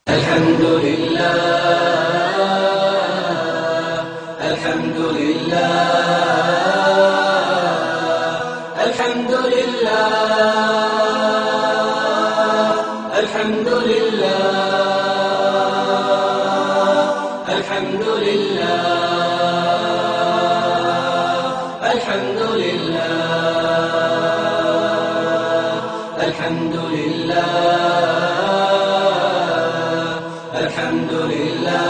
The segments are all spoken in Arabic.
الحمد لله الحمد لله الحمد لله الحمد لله الحمد لله الحمد لله الحمد لله الحمد لله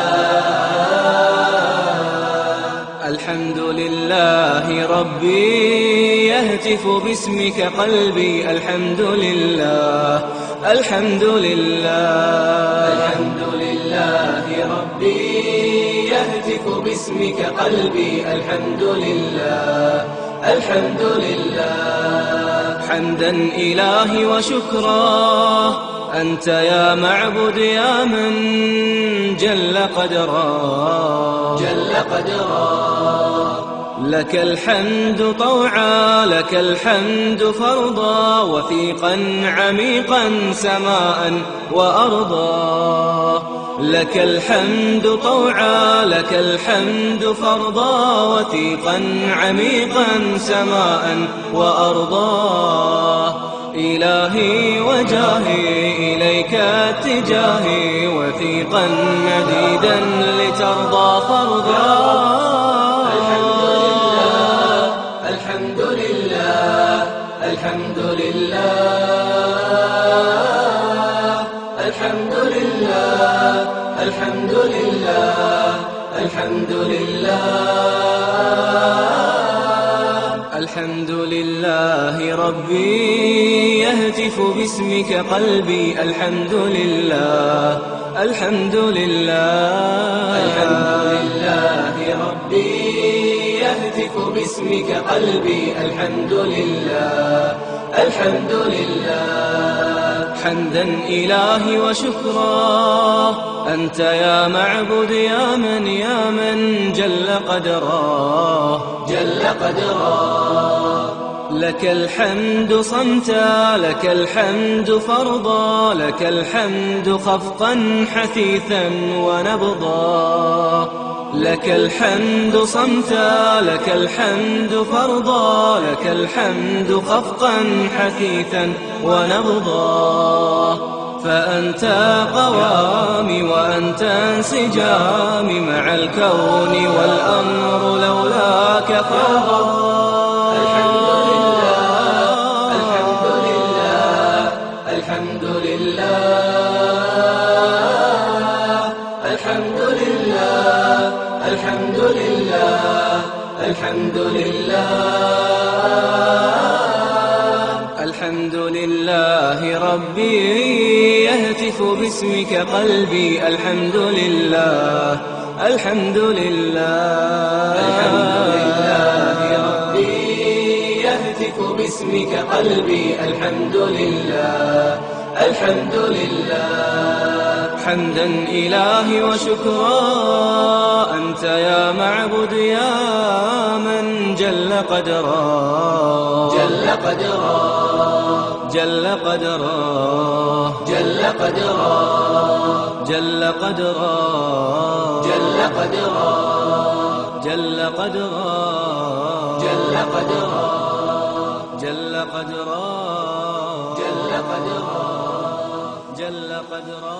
الحمد لله ربي يهتف باسمك قلبي الحمد لله الحمد لله الحمد لله ربي يهتف باسمك قلبي الحمد لله الحمد لله حمدا إلهي وشكرا أنت يا معبد يا من جل قدرا جل قدرا لك الحمد طوعا لك الحمد فرضا وثيقا عميقا سماء وأرضا لك الحمد طوعا لك الحمد فرضا وثيقا عميقا سماء وأرضا إلهي وجاهي إليك اتجاهي وثيقا مديدا لترضى فرضا الحمد لله الحمد لله الحمد لله الحمد لله الحمد لله الحمد لله ربي يهتف باسمك قلبي الحمد لله الحمد لله الحمد لله ربي يهتف باسمك قلبي الحمد لله الحمد لله حمدا إلهي وشكرا أنت يا معبد يا من جل قدرا جل قدرا لك الحمد صمتا لك الحمد فرضا لك الحمد خفقا حثيثا ونبضا لك الحمد صمتا لك الحمد فرضا لك الحمد خفقا حثيثا ونبضا فأنت قوامي وأنت انسجامي مع الكون والأمر لولاك فوضى الحمد لله الحمد لله الحمد لله الحمد لله الحمد لله الحمد لله الحمد لله ربي يهتف باسمك قلبي الحمد لله الحمد لله الحمد لله ربي يهتف باسمك قلبي الحمد لله الحمد لله حمدا إلهي وشكرا أنت يا معبد يا من جل قدرا جل قدرا جل قدرا جل قدرا جل قدرا جل قدرا جل قدرا جل قدرا جل قدرا جل قدرا جل قدرا